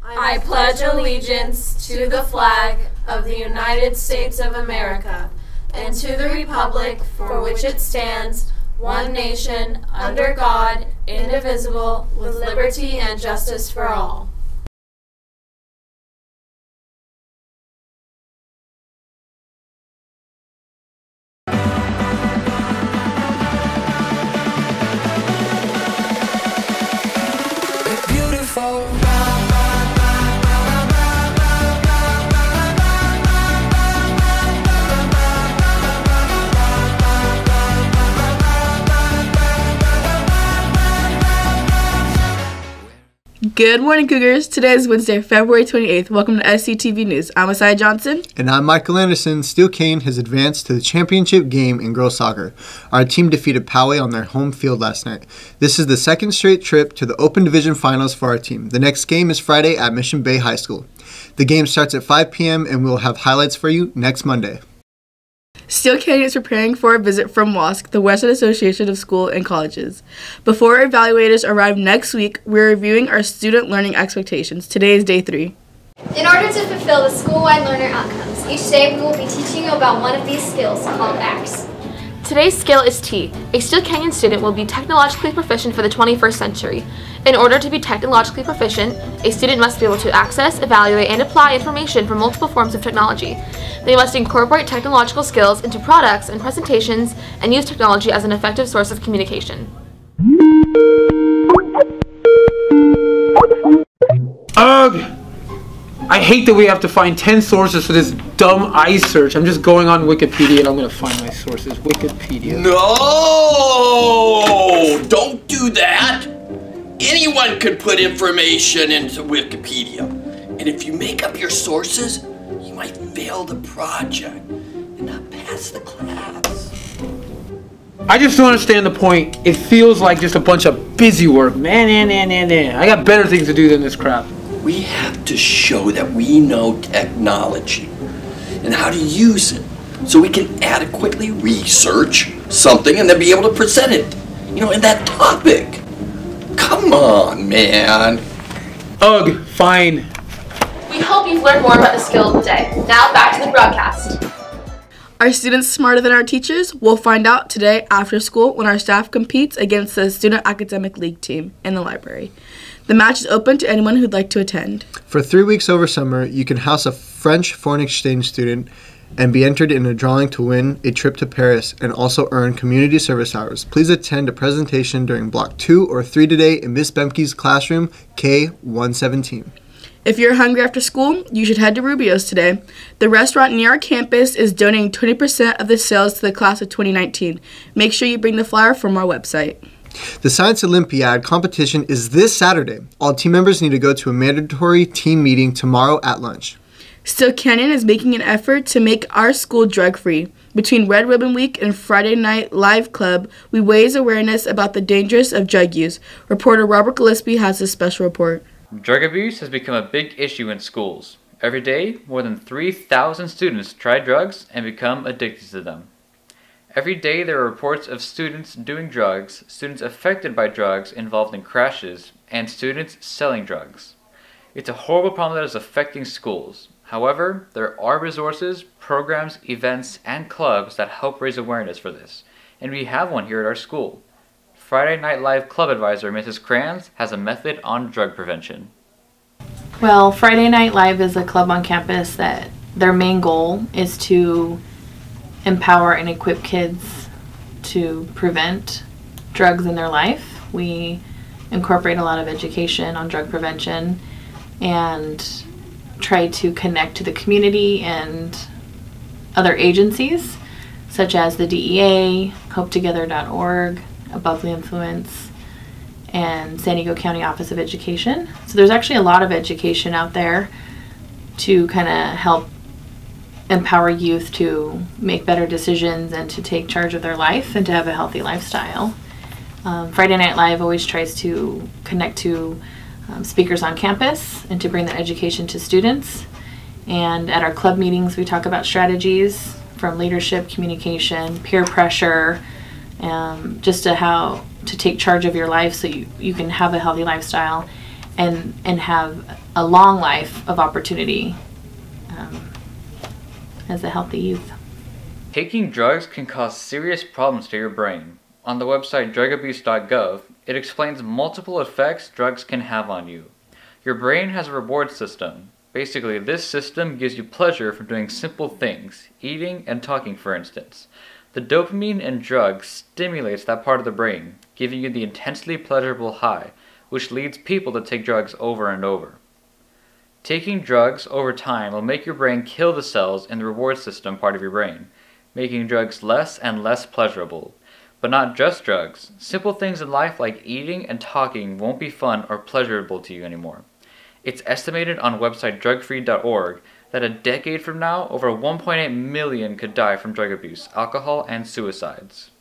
I pledge allegiance to the flag of the United States of America and to the republic for which it stands, one nation, under God, indivisible, with liberty and justice for all. It's beautiful. Good morning, Cougars. Today is Wednesday, February 28th. Welcome to SCTV News. I'm Asai Johnson. And I'm Michael Anderson. Steel Cane has advanced to the championship game in girls soccer. Our team defeated Poway on their home field last night. This is the second straight trip to the Open Division Finals for our team. The next game is Friday at Mission Bay High School. The game starts at 5 p.m. and we'll have highlights for you next Monday. Steel Canyon is preparing for a visit from WASC, the Western Association of Schools and Colleges. Before evaluators arrive next week, we're reviewing our student learning expectations. Today is day 3. In order to fulfill the school-wide learner outcomes, each day we will be teaching you about one of these skills called ACTS. Today's skill is T. A Steel Canyon student will be technologically proficient for the 21st century. In order to be technologically proficient, a student must be able to access, evaluate, and apply information from multiple forms of technology. They must incorporate technological skills into products and presentations and use technology as an effective source of communication. Ugh! I hate that we have to find 10 sources for this dumb iSearch. I'm just going on Wikipedia and I'm going to find my sources. Wikipedia. No! Don't do that! Anyone could put information into Wikipedia. And if you make up your sources, you might fail the project and not pass the class. I just don't understand the point. It feels like just a bunch of busy work. Man. I got better things to do than this crap. We have to show that we know technology and how to use it so we can adequately research something and then be able to present it, in that topic. Come on, man. Ugh, fine. We hope you've learned more about the skill today. Now back to the broadcast. Are students smarter than our teachers? We'll find out today after school when our staff competes against the Student Academic League team in the library. The match is open to anyone who'd like to attend. For 3 weeks over summer, you can house a French foreign exchange student and be entered in a drawing to win a trip to Paris and also earn community service hours. Please attend a presentation during Block 2 or 3 today in Miss Bemke's classroom, K117. If you're hungry after school, you should head to Rubio's today. The restaurant near our campus is donating 20% of the sales to the class of 2019. Make sure you bring the flyer from our website. The Science Olympiad competition is this Saturday. All team members need to go to a mandatory team meeting tomorrow at lunch. Steel Canyon is making an effort to make our school drug-free. Between Red Ribbon Week and Friday Night Live Club, we raise awareness about the dangers of drug use. Reporter Robert Gillespie has a special report. Drug abuse has become a big issue in schools. Every day, more than 3,000 students try drugs and become addicted to them. Every day there are reports of students doing drugs, students affected by drugs involved in crashes, and students selling drugs. It's a horrible problem that is affecting schools. However, there are resources, programs, events, and clubs that help raise awareness for this, and we have one here at our school. Friday Night Live Club advisor Mrs. Kranz has a method on drug prevention. Well, Friday Night Live is a club on campus that their main goal is to empower and equip kids to prevent drugs in their life. We incorporate a lot of education on drug prevention and try to connect to the community and other agencies such as the DEA, HopeTogether.org, Above the Influence, and San Diego County Office of Education. So there's actually a lot of education out there to kind of help empower youth to make better decisions and to take charge of their life and to have a healthy lifestyle. Friday Night Live always tries to connect to speakers on campus and to bring that education to students. And at our club meetings, we talk about strategies from leadership, communication, peer pressure, just to take charge of your life so you can have a healthy lifestyle and have a long life of opportunity as a healthy youth. Taking drugs can cause serious problems to your brain. On the website drugabuse.gov, it explains multiple effects drugs can have on you. Your brain has a reward system. Basically, this system gives you pleasure from doing simple things, eating and talking for instance. The dopamine in drugs stimulates that part of the brain, giving you the intensely pleasurable high, which leads people to take drugs over and over. Taking drugs over time will make your brain kill the cells in the reward system part of your brain, making drugs less and less pleasurable. But not just drugs. Simple things in life like eating and talking won't be fun or pleasurable to you anymore. It's estimated on website drugfree.org that a decade from now, over 1.8 million could die from drug abuse, alcohol, and suicides.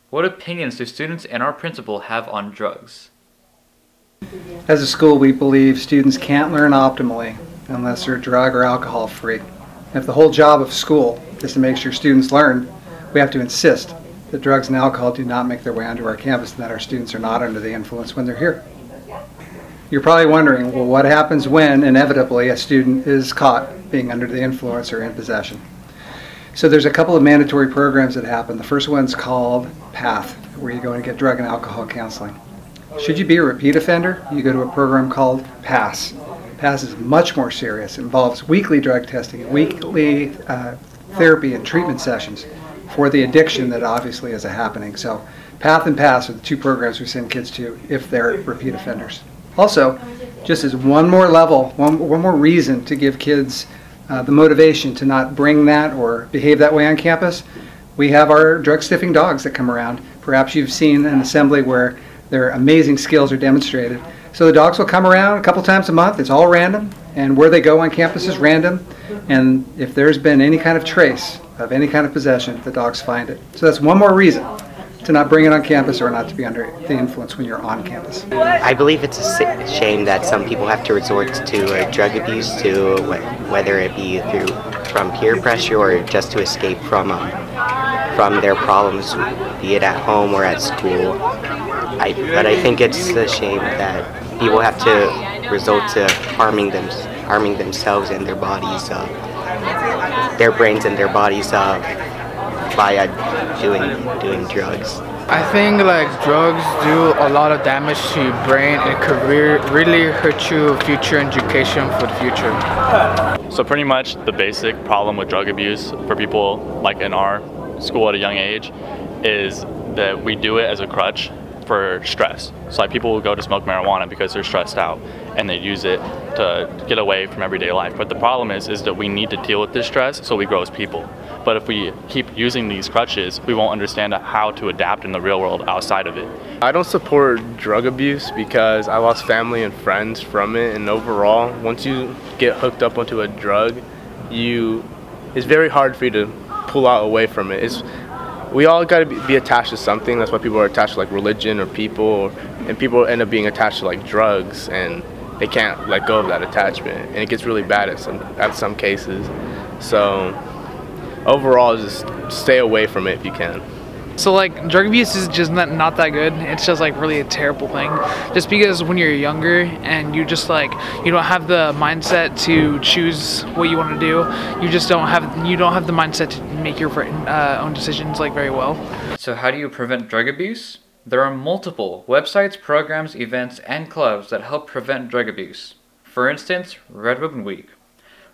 What opinions do students and our principal have on drugs? As a school, we believe students can't learn optimally unless they're drug or alcohol free. If the whole job of school is to make sure students learn, we have to insist that drugs and alcohol do not make their way onto our campus and that our students are not under the influence when they're here. You're probably wondering, well, what happens when, inevitably, a student is caught being under the influence or in possession? So there's a couple of mandatory programs that happen. The first one's called PATH, where you go and get drug and alcohol counseling. Should you be a repeat offender, you go to a program called PASS. PASS is much more serious. It involves weekly drug testing and weekly therapy and treatment sessions for the addiction that obviously is happening. So PATH and PASS are the two programs we send kids to if they're repeat offenders. Also, just as one more level, one more reason to give kids the motivation to not bring that or behave that way on campus, we have our drug sniffing dogs that come around. Perhaps you've seen an assembly where their amazing skills are demonstrated. So the dogs will come around a couple times a month. It's all random, and where they go on campus is random. And if there's been any kind of trace of any kind of possession, the dogs find it. So that's one more reason to not bring it on campus or not to be under the influence when you're on campus. I believe it's a shame that some people have to resort to drug abuse, to whether it be from peer pressure or just to escape from their problems, be it at home or at school. But I think it's a shame that people have to resort to harming themselves and their bodies, their brains and their bodies by doing drugs. I think like drugs do a lot of damage to your brain and could really hurt your future education for the future. So pretty much the basic problem with drug abuse for people like in our school at a young age is that we do it as a crutch for stress. So like people will go to smoke marijuana because they're stressed out and they use it to get away from everyday life. But the problem is that we need to deal with this stress so we grow as people. But if we keep using these crutches, we won't understand how to adapt in the real world outside of it. I don't support drug abuse because I lost family and friends from it, and overall, once you get hooked up onto a drug, it's very hard for you to pull out away from it. We all got to be attached to something. That's why people are attached to like religion or people, and people end up being attached to like drugs, and they can't let go of that attachment, and it gets really bad at some cases. So overall, just stay away from it if you can. So like drug abuse is just not that good. It's just like really a terrible thing. Just because when you're younger and you just like you don't have the mindset to choose what you want to do, you don't have the mindset to make your own decisions like very well. So how do you prevent drug abuse? There are multiple websites, programs, events, and clubs that help prevent drug abuse. For instance, Red Ribbon Week.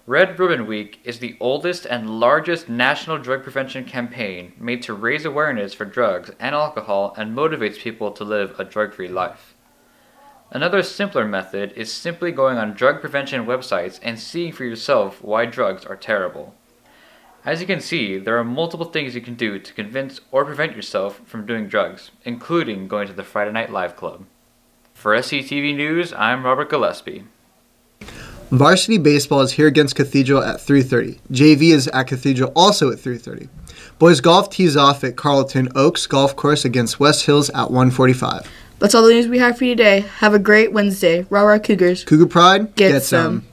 Red Ribbon Week is the oldest and largest national drug prevention campaign made to raise awareness for drugs and alcohol and motivates people to live a drug-free life. Another simpler method is simply going on drug prevention websites and seeing for yourself why drugs are terrible. As you can see, there are multiple things you can do to convince or prevent yourself from doing drugs, including going to the Friday Night Live Club. For SCTV News, I'm Robert Gillespie. Varsity baseball is here against Cathedral at 3:30. JV is at Cathedral also at 3:30. Boys golf tees off at Carlton Oaks Golf Course against West Hills at 1:45. That's all the news we have for you today. Have a great Wednesday. Rah rah Cougars. Cougar Pride, get some.